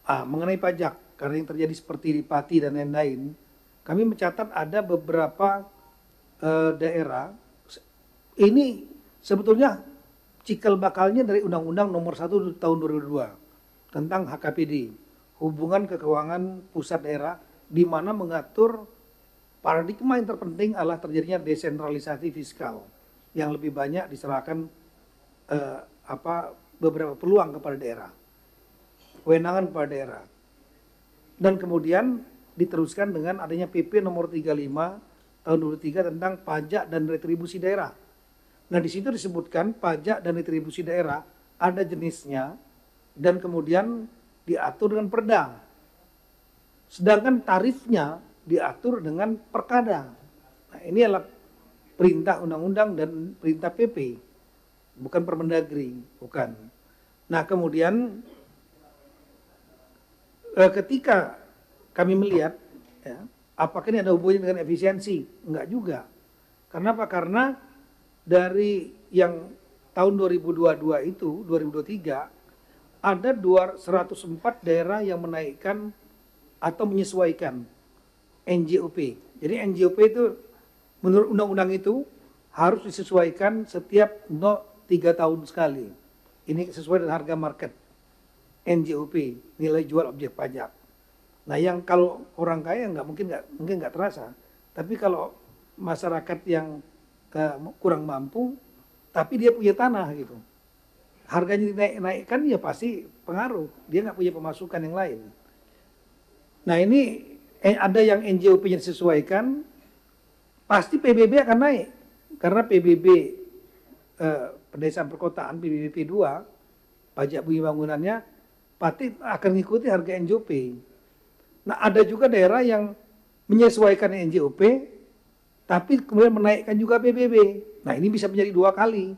Mengenai pajak, karena yang terjadi seperti di Pati dan lain-lain, kami mencatat ada beberapa daerah, ini sebetulnya cikal bakalnya dari Undang-Undang Nomor 1 Tahun 2002 tentang HKPD, hubungan keuangan pusat daerah, di mana mengatur paradigma yang terpenting adalah terjadinya desentralisasi fiskal yang lebih banyak diserahkan beberapa peluang kepada daerah, kewenangan kepada daerah. Dan kemudian diteruskan dengan adanya PP nomor 35 tahun 2003 tentang pajak dan retribusi daerah. Nah, di situ disebutkan pajak dan retribusi daerah ada jenisnya dan kemudian diatur dengan perda. Sedangkan tarifnya diatur dengan perkada. Nah, ini adalah perintah undang-undang dan perintah PP, bukan Permendagri, bukan. Nah, kemudian ketika kami melihat, ya, apakah ini ada hubungannya dengan efisiensi? Enggak juga. Kenapa? Karena dari yang tahun 2022 itu, 2023, ada 104 daerah yang menaikkan atau menyesuaikan NJOP. Jadi NJOP itu menurut undang-undang itu harus disesuaikan setiap 3 tahun sekali. Ini sesuai dengan harga market. NJOP, nilai jual objek pajak. Nah, yang kalau orang kaya mungkin nggak terasa. Tapi kalau masyarakat yang kurang mampu, tapi dia punya tanah gitu, harganya dinaikkan ya pasti pengaruh. Dia nggak punya pemasukan yang lain. Nah, ini ada yang NJOP-nya disesuaikan, pasti PBB akan naik. Karena PBB pedesaan perkotaan, PBB P2, pajak bumi bangunannya, pasti akan mengikuti harga NJOP. Nah, ada juga daerah yang menyesuaikan NJOP, tapi kemudian menaikkan juga PBB. Nah, ini bisa menjadi 2 kali.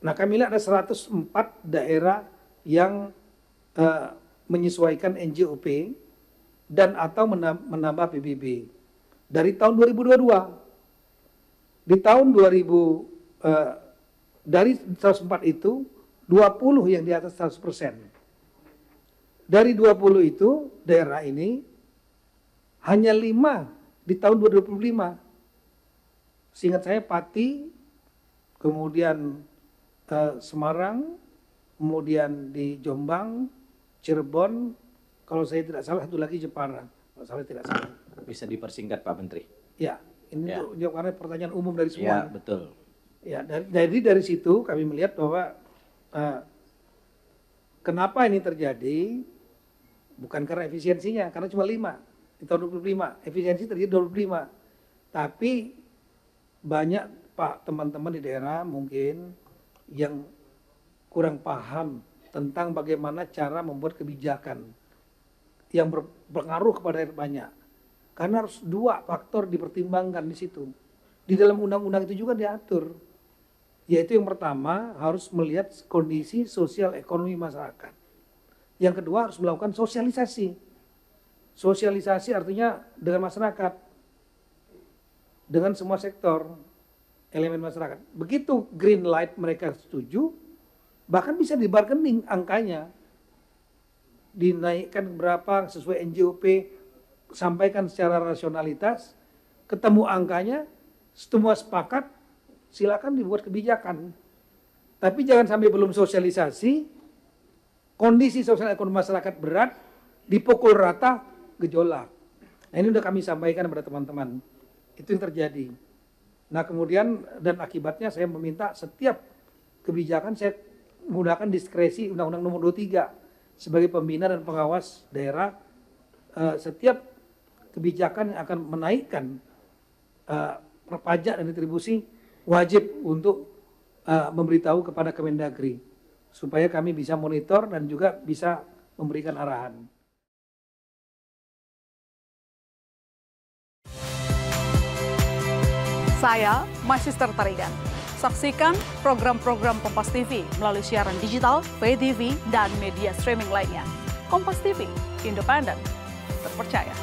Nah, kami lihat ada 104 daerah yang menyesuaikan NJOP dan atau menambah PBB dari tahun 2022. Di tahun 2000 dari 104 itu 20 yang di atas 100%. Dari 20 itu daerah ini hanya 5 di tahun 2025. Seingat saya Pati, kemudian Semarang, kemudian di Jombang, Cirebon, kalau saya tidak salah satu lagi Jepara, kalau saya tidak salah. Bisa dipersingkat Pak Menteri. Ya, ini ya. Jawab karena pertanyaan umum dari semua. Ya, betul. Ya, dari situ kami melihat bahwa kenapa ini terjadi, bukan karena efisiensinya, karena cuma 5 di tahun 25, efisiensi terjadi 25. Tapi banyak Pak teman-teman di daerah mungkin yang kurang paham tentang bagaimana cara membuat kebijakan yang berpengaruh kepada banyak. Karena harus 2 faktor dipertimbangkan di situ. Di dalam undang-undang itu juga diatur. Yaitu yang pertama harus melihat kondisi sosial ekonomi masyarakat. Yang kedua harus melakukan sosialisasi. Sosialisasi artinya dengan masyarakat. Dengan semua sektor, elemen masyarakat. Begitu green light mereka setuju, bahkan bisa di bargaining angkanya. Dinaikkan berapa sesuai NJOP, sampaikan secara rasionalitas, ketemu angkanya, semua sepakat, silakan dibuat kebijakan. Tapi jangan sampai belum sosialisasi, kondisi sosial ekonomi masyarakat berat, dipukul rata, gejolak. Nah, ini sudah kami sampaikan kepada teman-teman. Itu yang terjadi. Nah, kemudian dan akibatnya saya meminta setiap kebijakan saya menggunakan diskresi Undang-Undang Nomor 23 sebagai pembina dan pengawas daerah. Setiap kebijakan yang akan menaikkan pajak dan retribusi wajib untuk memberitahu kepada Kemendagri supaya kami bisa monitor dan juga bisa memberikan arahan. Saya Magister Tarigan. Saksikan program-program Kompas TV melalui siaran digital, pay TV, dan media streaming lainnya. Kompas TV, independen, terpercaya.